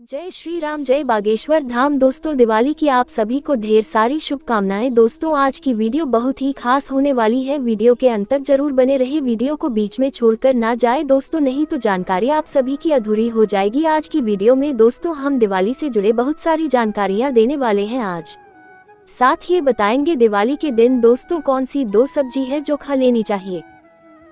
जय श्री राम, जय बागेश्वर धाम। दोस्तों, दिवाली की आप सभी को ढेर सारी शुभकामनाएं। दोस्तों, आज की वीडियो बहुत ही खास होने वाली है। वीडियो के अंत तक जरूर बने रहे, वीडियो को बीच में छोड़कर ना जाए दोस्तों, नहीं तो जानकारी आप सभी की अधूरी हो जाएगी। आज की वीडियो में दोस्तों हम दिवाली से जुड़े बहुत सारी जानकारियाँ देने वाले हैं। आज साथ ही बताएंगे दिवाली के दिन दोस्तों कौन सी दो सब्जी है जो खा लेनी चाहिए।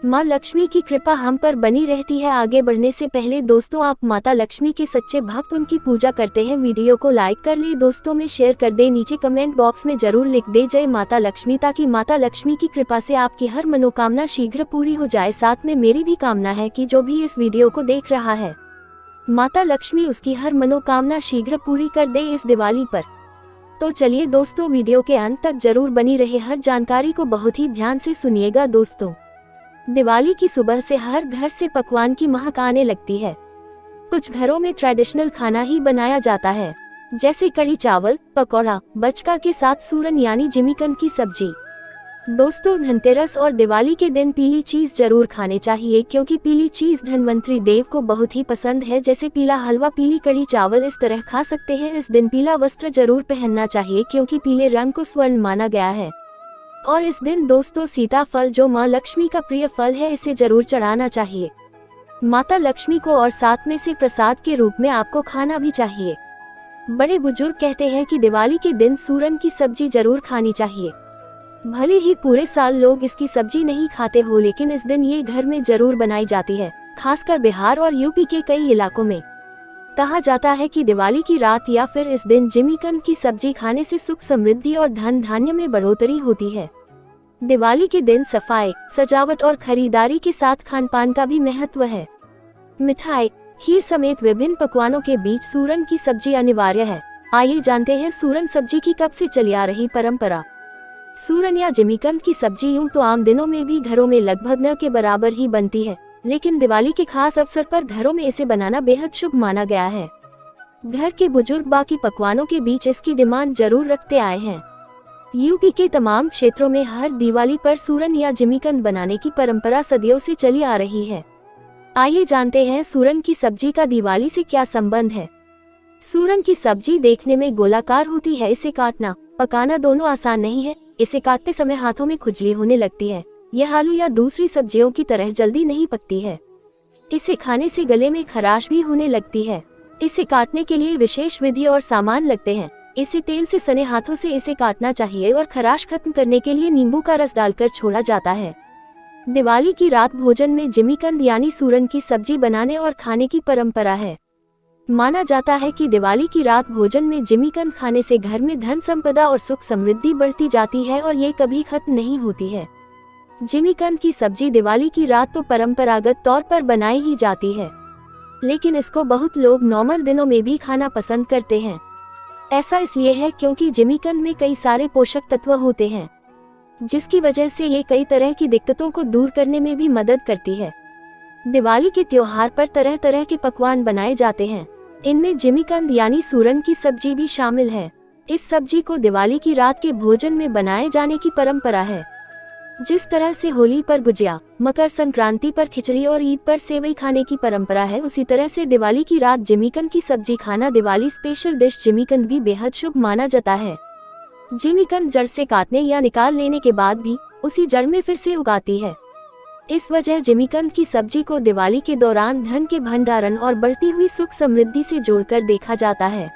माँ लक्ष्मी की कृपा हम पर बनी रहती है। आगे बढ़ने से पहले दोस्तों आप माता लक्ष्मी के सच्चे भक्त उनकी पूजा करते हैं, वीडियो को लाइक कर ले, दोस्तों में शेयर कर दे, नीचे कमेंट बॉक्स में जरूर लिख दे जय माता लक्ष्मी, ताकि माता लक्ष्मी की कृपा से आपकी हर मनोकामना शीघ्र पूरी हो जाए। साथ में मेरी भी कामना है कि जो भी इस वीडियो को देख रहा है माता लक्ष्मी उसकी हर मनोकामना शीघ्र पूरी कर दे इस दिवाली पर। तो चलिए दोस्तों, वीडियो के अंत तक जरूर बनी रहे, हर जानकारी को बहुत ही ध्यान से सुनिएगा। दोस्तों, दिवाली की सुबह से हर घर से पकवान की महक आने लगती है। कुछ घरों में ट्रेडिशनल खाना ही बनाया जाता है, जैसे कढ़ी चावल, पकौड़ा, बचका के साथ सूरन यानी जिमीकंद की सब्जी। दोस्तों, धनतेरस और दिवाली के दिन पीली चीज जरूर खाने चाहिए, क्योंकि पीली चीज धनवंतरी देव को बहुत ही पसंद है। जैसे पीला हलवा, पीली कढ़ी चावल इस तरह खा सकते हैं। इस दिन पीला वस्त्र जरूर पहनना चाहिए, क्योंकि पीले रंग को स्वर्ण माना गया है। और इस दिन दोस्तों सीता फल, जो माँ लक्ष्मी का प्रिय फल है, इसे जरूर चढ़ाना चाहिए माता लक्ष्मी को, और साथ में से प्रसाद के रूप में आपको खाना भी चाहिए। बड़े बुजुर्ग कहते हैं कि दिवाली के दिन सूरन की सब्जी जरूर खानी चाहिए। भले ही पूरे साल लोग इसकी सब्जी नहीं खाते हो, लेकिन इस दिन ये घर में जरूर बनाई जाती है। खासकर बिहार और यूपी के कई इलाकों में कहा जाता है कि दिवाली की रात या फिर इस दिन जिमीकंद की सब्जी खाने से सुख समृद्धि और धन धान्य में बढ़ोतरी होती है। दिवाली के दिन सफाई, सजावट और खरीदारी के साथ खान पान का भी महत्व है। मिठाई, खीर समेत विभिन्न पकवानों के बीच सूरन की सब्जी अनिवार्य है। आइए जानते हैं सूरन सब्जी की कब से चली आ रही परंपरा। सूरन या जिमीकंद की सब्जी यूं तो आम दिनों में भी घरों में लगभग न के बराबर ही बनती है, लेकिन दिवाली के खास अवसर पर घरों में इसे बनाना बेहद शुभ माना गया है। घर के बुजुर्ग बाकी पकवानों के बीच इसकी डिमांड जरूर रखते आए हैं। यूपी के तमाम क्षेत्रों में हर दिवाली पर सूरन या जिमीकंद बनाने की परंपरा सदियों से चली आ रही है। आइए जानते हैं सूरन की सब्जी का दिवाली से क्या संबंध है। सूरन की सब्जी देखने में गोलाकार होती है, इसे काटना पकाना दोनों आसान नहीं है। इसे काटते समय हाथों में खुजली होने लगती है। यह आलू या दूसरी सब्जियों की तरह जल्दी नहीं पकती है। इसे खाने से गले में खराश भी होने लगती है। इसे काटने के लिए विशेष विधि और सामान लगते हैं। इसे तेल से सने हाथों से इसे काटना चाहिए, और खराश खत्म करने के लिए नींबू का रस डालकर छोड़ा जाता है। दिवाली की रात भोजन में जिमीकंद यानी सूरन की सब्जी बनाने और खाने की परंपरा है। माना जाता है कि दिवाली की रात भोजन में जिमीकंद खाने से घर में धन संपदा और सुख समृद्धि बढ़ती जाती है, और ये कभी खत्म नहीं होती है। जिमीकंद की सब्जी दिवाली की रात तो परंपरागत तौर पर बनाई ही जाती है, लेकिन इसको बहुत लोग नॉर्मल दिनों में भी खाना पसंद करते हैं। ऐसा इसलिए है क्योंकि जिमीकंद में कई सारे पोषक तत्व होते हैं, जिसकी वजह से ये कई तरह की दिक्कतों को दूर करने में भी मदद करती है। दिवाली के त्योहार पर तरह तरह के पकवान बनाए जाते हैं, इनमें जिमीकंद यानी सूरन की सब्जी भी शामिल है। इस सब्जी को दिवाली की रात के भोजन में बनाए जाने की परंपरा है। जिस तरह से होली पर गुजिया, मकर संक्रांति पर खिचड़ी और ईद पर सेवई खाने की परंपरा है, उसी तरह से दिवाली की रात जिमीकंद की सब्जी खाना दिवाली स्पेशल डिश जिमीकंद भी बेहद शुभ माना जाता है। जिमीकंद जड़ से काटने या निकाल लेने के बाद भी उसी जड़ में फिर से उगाती है। इस वजह जिमीकंद की सब्जी को दिवाली के दौरान धन के भंडारण और बढ़ती हुई सुख समृद्धि से जोड़कर देखा जाता है।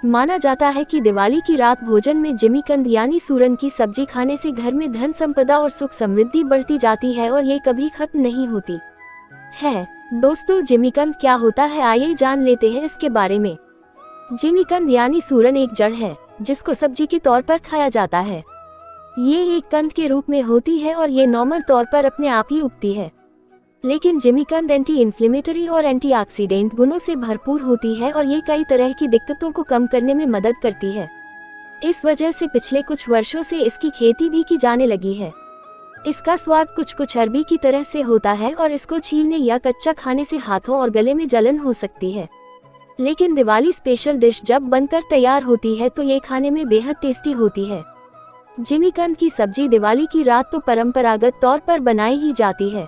माना जाता है कि दिवाली की रात भोजन में जिमीकंद यानी सूरन की सब्जी खाने से घर में धन संपदा और सुख समृद्धि बढ़ती जाती है, और ये कभी खत्म नहीं होती है। दोस्तों, जिमीकंद क्या होता है, आइए जान लेते हैं इसके बारे में। जिमीकंद यानी सूरन एक जड़ है जिसको सब्जी के तौर पर खाया जाता है। ये एक कंद के रूप में होती है, और ये नॉर्मल तौर पर अपने आप ही उगती है, लेकिन जिमीकंद एंटी इन्फ्लेमेटरी और एंटीऑक्सीडेंट गुणों से भरपूर होती है, और ये कई तरह की दिक्कतों को कम करने में मदद करती है। इस वजह से पिछले कुछ वर्षों से इसकी खेती भी की जाने लगी है। इसका स्वाद कुछ अरबी की तरह से होता है, और इसको छीलने या कच्चा खाने से हाथों और गले में जलन हो सकती है, लेकिन दिवाली स्पेशल डिश जब बनकर तैयार होती है तो ये खाने में बेहद टेस्टी होती है। जिमीकंद की सब्जी दिवाली की रात तो परंपरागत तौर पर बनाई ही जाती है,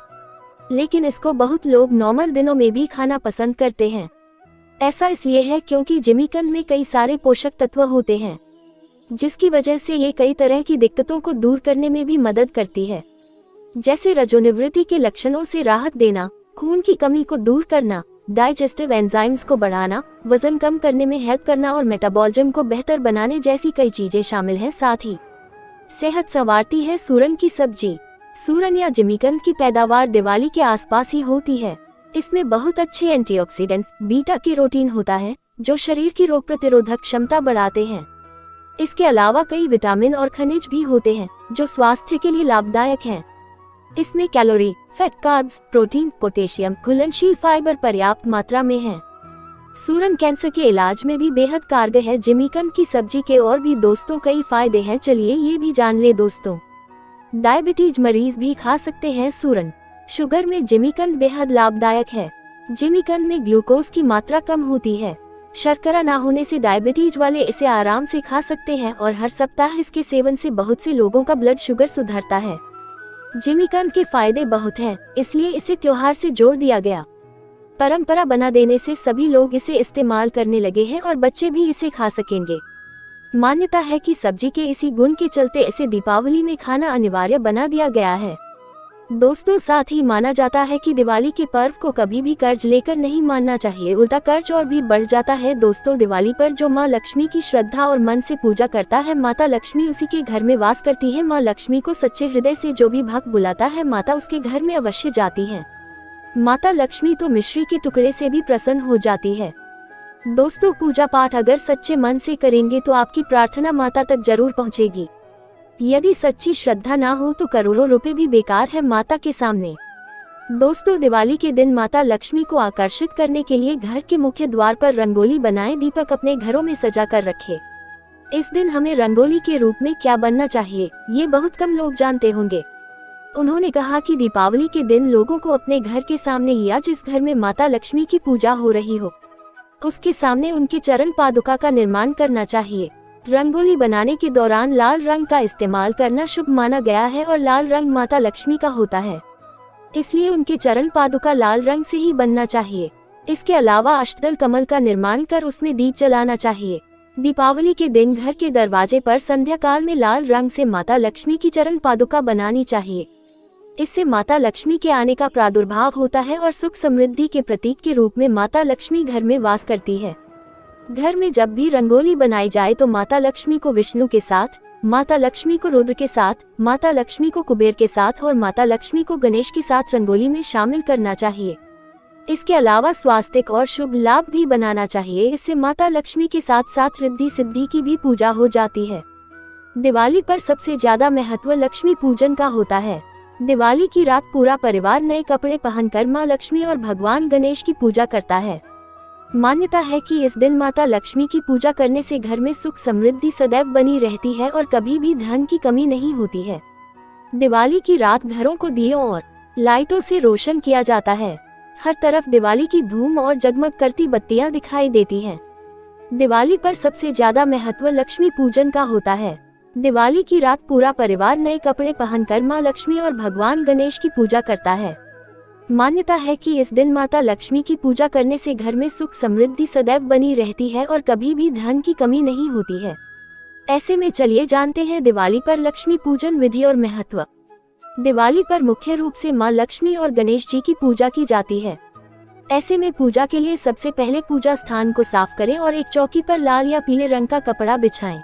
लेकिन इसको बहुत लोग नॉर्मल दिनों में भी खाना पसंद करते हैं। ऐसा इसलिए है क्योंकि जिमीकंद में कई सारे पोषक तत्व होते हैं, जिसकी वजह से ये कई तरह की दिक्कतों को दूर करने में भी मदद करती है, जैसे रजोनिवृत्ति के लक्षणों से राहत देना, खून की कमी को दूर करना, डाइजेस्टिव एंजाइम्स को बढ़ाना, वजन कम करने में हेल्प करना और मेटाबॉलिज्म को बेहतर बनाने जैसी कई चीजें शामिल हैं। साथ ही सेहत संवारती है सूरन की सब्जी। सूरन या जिमीकंद की पैदावार दिवाली के आसपास ही होती है। इसमें बहुत अच्छे एंटीऑक्सीडेंट्स, बीटा कैरोटीन होता है, जो शरीर की रोग प्रतिरोधक क्षमता बढ़ाते हैं। इसके अलावा कई विटामिन और खनिज भी होते हैं, जो स्वास्थ्य के लिए लाभदायक हैं। इसमें calorie, fat, carbs, protein, potassium, घुलनशील फाइबर पर्याप्त मात्रा में है। सूरन कैंसर के इलाज में भी बेहद कारगर है। जिमीकंद की सब्जी के और भी दोस्तों कई फायदे हैं, चलिए ये भी जान ले दोस्तों। डायबिटीज मरीज भी खा सकते हैं सूरन। शुगर में जिमीकंद बेहद लाभदायक है। जिमीकंद में ग्लूकोज की मात्रा कम होती है। शर्करा ना होने से डायबिटीज वाले इसे आराम से खा सकते हैं और हर सप्ताह इसके सेवन से बहुत से लोगों का ब्लड शुगर सुधरता है। जिमीकंद के फायदे बहुत हैं, इसलिए इसे त्योहार से जोड़ दिया गया। परंपरा बना देने से सभी लोग इसे इस्तेमाल करने लगे हैं और बच्चे भी इसे खा सकेंगे। मान्यता है कि सब्जी के इसी गुण के चलते इसे दीपावली में खाना अनिवार्य बना दिया गया है। दोस्तों, साथ ही माना जाता है कि दिवाली के पर्व को कभी भी कर्ज लेकर नहीं मानना चाहिए, उल्टा कर्ज और भी बढ़ जाता है। दोस्तों, दिवाली पर जो माँ लक्ष्मी की श्रद्धा और मन से पूजा करता है, माता लक्ष्मी उसी के घर में वास करती है। माँ लक्ष्मी को सच्चे हृदय से जो भी भक्त बुलाता है, माता उसके घर में अवश्य जाती है। माता लक्ष्मी तो मिश्री के टुकड़े से भी प्रसन्न हो जाती है। दोस्तों, पूजा पाठ अगर सच्चे मन से करेंगे तो आपकी प्रार्थना माता तक जरूर पहुँचेगी। यदि सच्ची श्रद्धा ना हो तो करोड़ों रुपए भी बेकार है माता के सामने। दोस्तों, दिवाली के दिन माता लक्ष्मी को आकर्षित करने के लिए घर के मुख्य द्वार पर रंगोली बनाएं, दीपक अपने घरों में सजा कर रखें। इस दिन हमें रंगोली के रूप में क्या बनना चाहिए, ये बहुत कम लोग जानते होंगे। उन्होंने कहा कि दीपावली के दिन लोगों को अपने घर के सामने या जिस घर में माता लक्ष्मी की पूजा हो रही हो, उसके सामने उनके चरण पादुका का निर्माण करना चाहिए। रंगोली बनाने के दौरान लाल रंग का इस्तेमाल करना शुभ माना गया है और लाल रंग माता लक्ष्मी का होता है, इसलिए उनके चरण पादुका लाल रंग से ही बनना चाहिए। इसके अलावा अष्टदल कमल का निर्माण कर उसमें दीप जलाना चाहिए। दीपावली के दिन घर के दरवाजे पर संध्या काल में लाल रंग से माता लक्ष्मी की चरण पादुका बनानी चाहिए। इससे माता लक्ष्मी के आने का प्रादुर्भाव होता है और सुख समृद्धि के प्रतीक के रूप में माता लक्ष्मी घर में वास करती है। घर में जब भी रंगोली बनाई जाए तो माता लक्ष्मी को विष्णु के साथ, माता लक्ष्मी को रुद्र के साथ, माता लक्ष्मी को कुबेर के साथ और माता लक्ष्मी को गणेश के साथ रंगोली में शामिल करना चाहिए। इसके अलावा स्वास्थ्य और शुभ लाभ भी बनाना चाहिए। इससे माता लक्ष्मी के साथ साथ रिद्धि सिद्धि की भी पूजा हो जाती है। दिवाली पर सबसे ज्यादा महत्व लक्ष्मी पूजन का होता है। दिवाली की रात पूरा परिवार नए कपड़े पहनकर माँ लक्ष्मी और भगवान गणेश की पूजा करता है। मान्यता है कि इस दिन माता लक्ष्मी की पूजा करने से घर में सुख समृद्धि सदैव बनी रहती है और कभी भी धन की कमी नहीं होती है। दिवाली की रात घरों को दियों और लाइटों से रोशन किया जाता है। हर तरफ दिवाली की धूम और जगमग करती बत्तियां दिखाई देती हैं। दिवाली पर सबसे ज्यादा महत्व लक्ष्मी पूजन का होता है। दिवाली की रात पूरा परिवार नए कपड़े पहनकर माँ लक्ष्मी और भगवान गणेश की पूजा करता है। मान्यता है कि इस दिन माता लक्ष्मी की पूजा करने से घर में सुख समृद्धि सदैव बनी रहती है और कभी भी धन की कमी नहीं होती है। ऐसे में चलिए जानते हैं दिवाली पर लक्ष्मी पूजन विधि और महत्व। दिवाली पर मुख्य रूप से माँ लक्ष्मी और गणेश जी की पूजा की जाती है। ऐसे में पूजा के लिए सबसे पहले पूजा स्थान को साफ करें और एक चौकी पर लाल या पीले रंग का कपड़ा बिछाएं।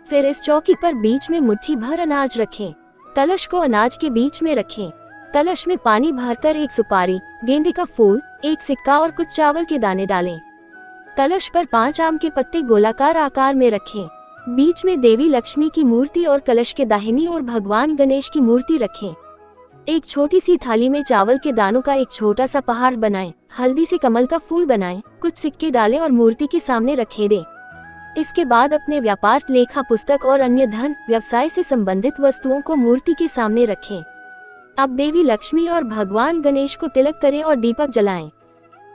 फिर इस चौकी पर बीच में मुट्ठी भर अनाज रखें। कलश को अनाज के बीच में रखें। कलश में पानी भरकर एक सुपारी, गेंदे का फूल, एक सिक्का और कुछ चावल के दाने डालें। कलश पर 5 आम के पत्ते गोलाकार आकार में रखें। बीच में देवी लक्ष्मी की मूर्ति और कलश के दाहिनी ओर भगवान गणेश की मूर्ति रखें। एक छोटी सी थाली में चावल के दानों का एक छोटा सा पहाड़ बनाएं। हल्दी से कमल का फूल बनाएं, कुछ सिक्के डालें और मूर्ति के सामने रखे दें। इसके बाद अपने व्यापार, लेखा पुस्तक और अन्य धन व्यवसाय से संबंधित वस्तुओं को मूर्ति के सामने रखें। अब देवी लक्ष्मी और भगवान गणेश को तिलक करें और दीपक जलाएं।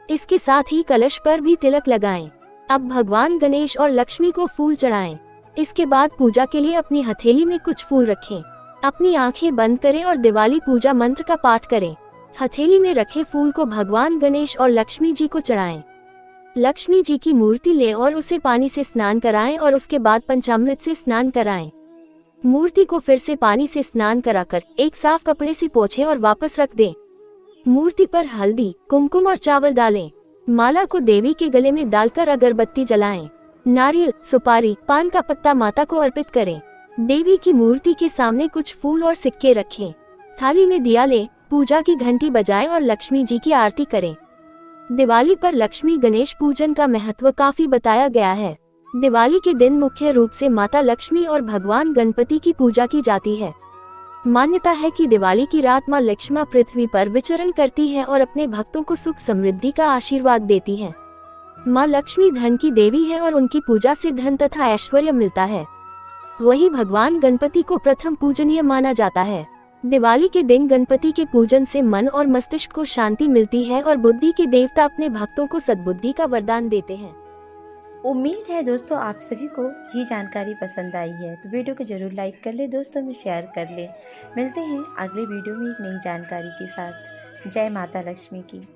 इसके साथ ही कलश पर भी तिलक लगाएं। अब भगवान गणेश और लक्ष्मी को फूल चढ़ाएं। इसके बाद पूजा के लिए अपनी हथेली में कुछ फूल रखें। अपनी आंखें बंद करें और दिवाली पूजा मंत्र का पाठ करें। हथेली में रखे फूल को भगवान गणेश और लक्ष्मी जी को चढ़ाएं। लक्ष्मी जी की मूर्ति ले और उसे पानी से स्नान कराएं और उसके बाद पंचामृत से स्नान कराएं। मूर्ति को फिर से पानी से स्नान कराकर एक साफ कपड़े से पोंछें और वापस रख दें। मूर्ति पर हल्दी, कुमकुम और चावल डालें। माला को देवी के गले में डालकर अगरबत्ती जलाएं। नारियल, सुपारी, पान का पत्ता माता को अर्पित करें। देवी की मूर्ति के सामने कुछ फूल और सिक्के रखें। थाली में दिया लें, पूजा की घंटी बजाएं और लक्ष्मी जी की आरती करें। दिवाली पर लक्ष्मी गणेश पूजन का महत्व काफी बताया गया है। दिवाली के दिन मुख्य रूप से माता लक्ष्मी और भगवान गणपति की पूजा की जाती है। मान्यता है कि दिवाली की रात मां लक्ष्मी पृथ्वी पर विचरण करती है और अपने भक्तों को सुख समृद्धि का आशीर्वाद देती है। मां लक्ष्मी धन की देवी है और उनकी पूजा से धन तथा ऐश्वर्य मिलता है। वहीं भगवान गणपति को प्रथम पूजनीय माना जाता है। दिवाली के दिन गणपति के पूजन से मन और मस्तिष्क को शांति मिलती है और बुद्धि के देवता अपने भक्तों को सद्बुद्धि का वरदान देते हैं। उम्मीद है दोस्तों आप सभी को ये जानकारी पसंद आई है, तो वीडियो को जरूर लाइक कर ले, दोस्तों में शेयर कर ले। मिलते हैं अगले वीडियो में एक नई जानकारी के साथ। जय माता लक्ष्मी की।